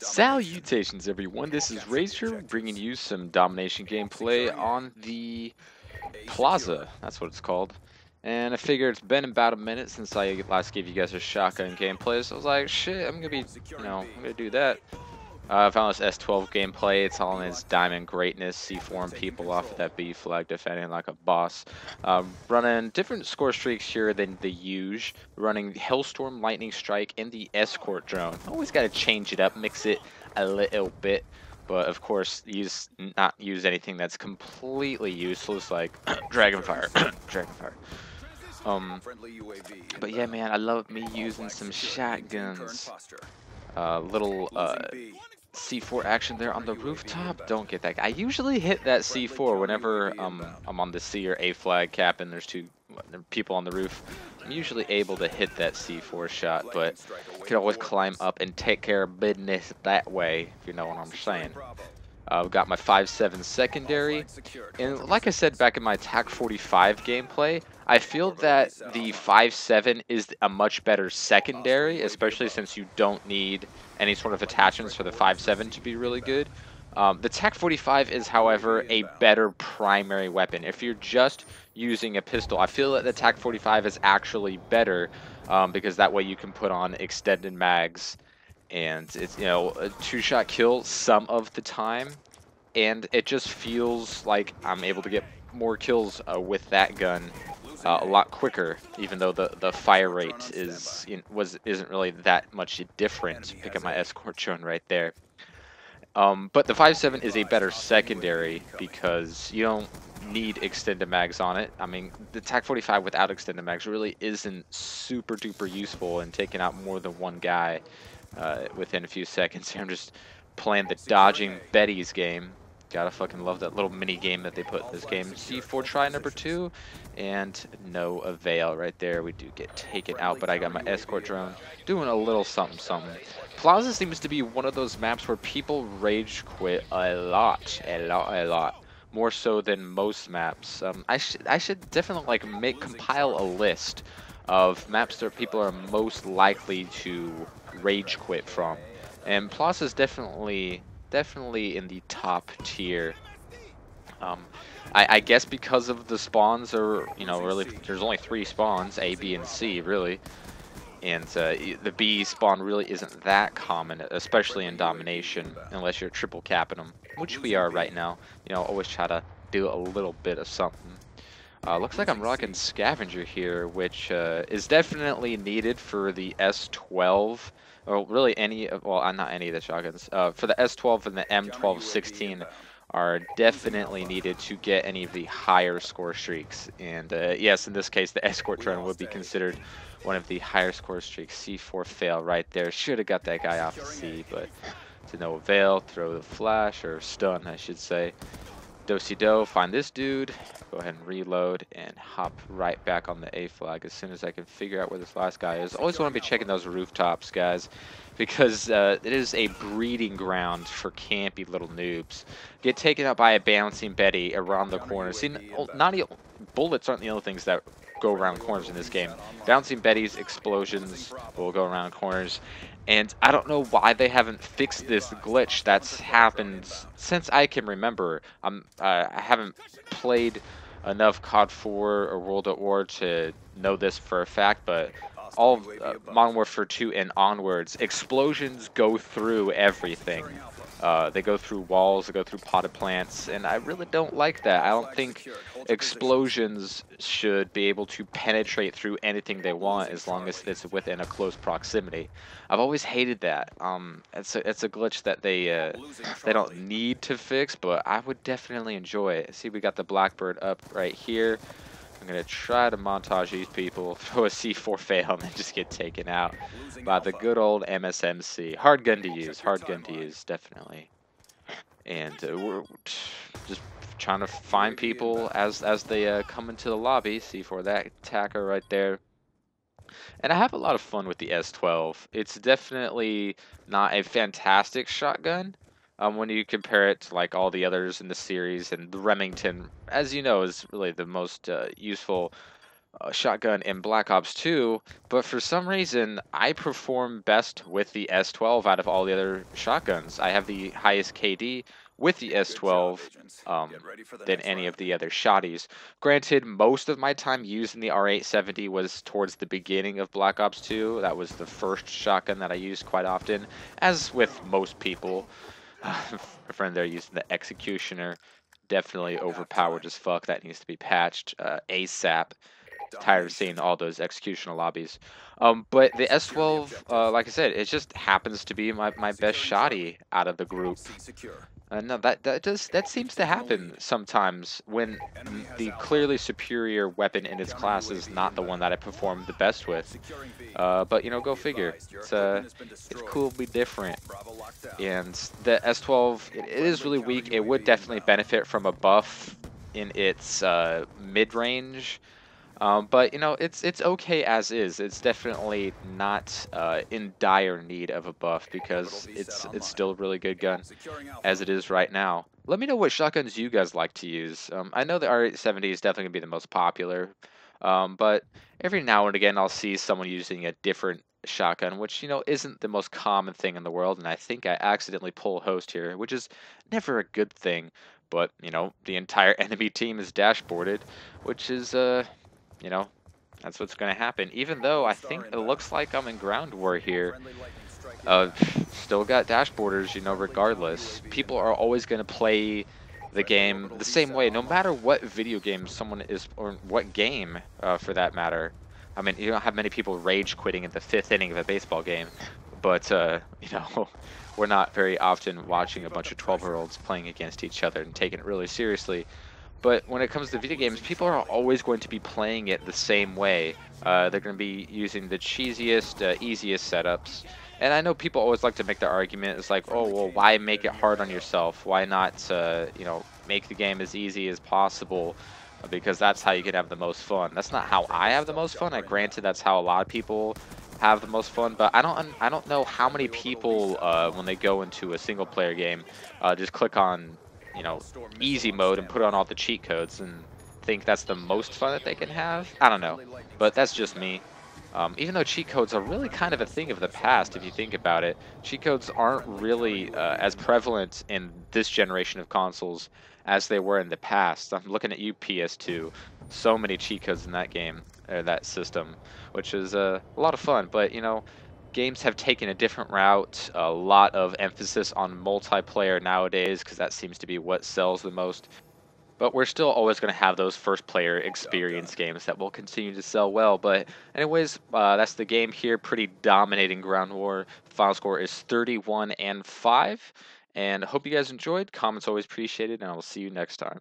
Salutations everyone, this is Razor bringing you some domination gameplay on the Plaza, that's what it's called. And I figure it's been about a minute since I last gave you guys a shotgun gameplay, so I was like, shit, I'm gonna do that. I found this S12 gameplay. It's all in its diamond greatness. C4 people off of that B flag, defending like a boss. Running different score streaks here than the usual. Running Hellstorm, Lightning Strike, and the Escort drone. Always got to change it up, mix it a little bit. But of course, not use anything that's completely useless like Dragonfire. Dragonfire. But yeah, man, I love me using some shotguns. Little C4 action there on the rooftop. Don't get that. I usually hit that C4 whenever I'm on the C or A flag cap and there's two people on the roof. I'm usually able to hit that C4 shot, but you can always climb up and take care of business that way, if you know what I'm saying. I've got my 5.7 secondary, and like I said back in my TAC 45 gameplay, I feel that the 5.7 is a much better secondary, especially since you don't need any sort of attachments for the 5.7 to be really good. The TAC 45 is, however, a better primary weapon. If you're just using a pistol, I feel that the TAC 45 is actually better because that way you can put on extended mags. And it's, you know, a two-shot kill some of the time, and it just feels like I'm able to get more kills with that gun a lot quicker, even though the fire rate isn't really that much different. Pick up my escort drone right there. But the 5.7 is a better secondary because you don't need extended mags on it. I mean, the TAC 45 without extended mags really isn't super duper useful in taking out more than one guy within a few seconds. Here I'm just playing the dodging Betty's game. Gotta fucking love that little mini game that they put in this game. C4 try number 2, and no avail right there. We do get taken out, but I got my escort drone doing a little something something. Plaza seems to be one of those maps where people rage quit a lot. More so than most maps. I should definitely like compile a list of maps that people are most likely to rage quit from, and Plaza is definitely in the top tier. I guess because of the spawns are, you know, really there's only 3 spawns, A, B, and C really, and the B spawn really isn't that common, especially in domination, unless you're triple capping them, which we are right now. You know, always try to do a little bit of something. Looks like I'm rocking Scavenger here, which is definitely needed for the S12, or really any, well, not any of the shotguns. For the S12 and the M1216 are definitely needed to get any of the higher score streaks. And yes, in this case, the escort drone would be considered one of the higher score streaks. C4 fail right there. Should have got that guy off the C, but to no avail. Throw the flash, or stun, I should say. Do-si-do, find this dude, go ahead and reload, and hop right back on the A flag as soon as I can figure out where this last guy is. Always want to be checking those rooftops, guys, because it is a breeding ground for campy little noobs. Get taken out by a bouncing Betty around the corner. See, bullets aren't the only things that go around corners in this game. Bouncing Betties, explosions will go around corners. And I don't know why they haven't fixed this glitch that's happened since I can remember. I haven't played enough COD 4 or World at War to know this for a fact, but all of Modern Warfare 2 and onwards, explosions go through everything. They go through walls, they go through potted plants, and I really don't like that. I don't think explosions should be able to penetrate through anything they want as long as it's within a close proximity. I've always hated that. It's a glitch that they don't need to fix, but I would definitely enjoy it. See, we got the Blackbird up right here. I'm going to try to montage these people, throw a C4 fail, and then just get taken out by the good old MSMC. Hard gun to use, definitely. And we're just trying to find people as they come into the lobby. C4 that attacker right there. And I have a lot of fun with the S12. It's definitely not a fantastic shotgun. When you compare it to like all the others in the series, and the Remington, as you know, is really the most useful shotgun in Black Ops 2, but for some reason I perform best with the S12 out of all the other shotguns. I have the highest KD with the S12 than any of the other shotties. Granted, most of my time using the R870 was towards the beginning of Black Ops 2. That was the first shotgun that I used quite often, as with most people. A friend there using the Executioner, definitely overpowered as fuck. That needs to be patched ASAP. Tired of seeing all those executional lobbies. But the S12, like I said, it just happens to be my best shotty out of the group. No, that seems to happen sometimes when the clearly superior weapon in its class is not the one that I perform the best with. But you know, go figure. It's cool to be different. And the S12, it is really weak. It would definitely benefit from a buff in its mid-range. But you know, it's okay as is. It's definitely not in dire need of a buff because it's still a really good gun as it is right now. Let me know what shotguns you guys like to use. I know the R870 is definitely gonna be the most popular, but every now and again I'll see someone using a different shotgun, which you know isn't the most common thing in the world. And I think I accidentally pull host here, which is never a good thing. But you know, the entire enemy team is dashboarded, which is you know, that's what's going to happen. Even though I think it looks like I'm in ground war here, uh, still got dashboarders, you know, regardless. People are always going to play the game the same way, no matter what video game someone is, or what game, for that matter. I mean, you don't have many people rage quitting in the 5th inning of a baseball game, but, you know, we're not very often watching a bunch of 12-year-olds playing against each other and taking it really seriously. But when it comes to video games, people are always going to be playing it the same way. They're going to be using the cheesiest, easiest setups. And I know people always like to make the argument, it's like, oh, well, why make it hard on yourself? Why not, you know, make the game as easy as possible? Because that's how you can have the most fun. That's not how I have the most fun. Granted, that's how a lot of people have the most fun. But I don't know how many people, when they go into a single player game, just click on, you know, easy mode and put on all the cheat codes and think that's the most fun that they can have. I don't know, but that's just me. Even though cheat codes are really kind of a thing of the past, if you think about it, cheat codes aren't really as prevalent in this generation of consoles as they were in the past. I'm looking at you, PS2. So many cheat codes in that game, or that system, which is a lot of fun. But you know, games have taken a different route. A lot of emphasis on multiplayer nowadays because that seems to be what sells the most. But we're still always going to have those first player experience games that will continue to sell well. But anyways, that's the game here. Pretty dominating ground war. Final score is 31-5. And I hope you guys enjoyed. Comments always appreciated, and I will see you next time.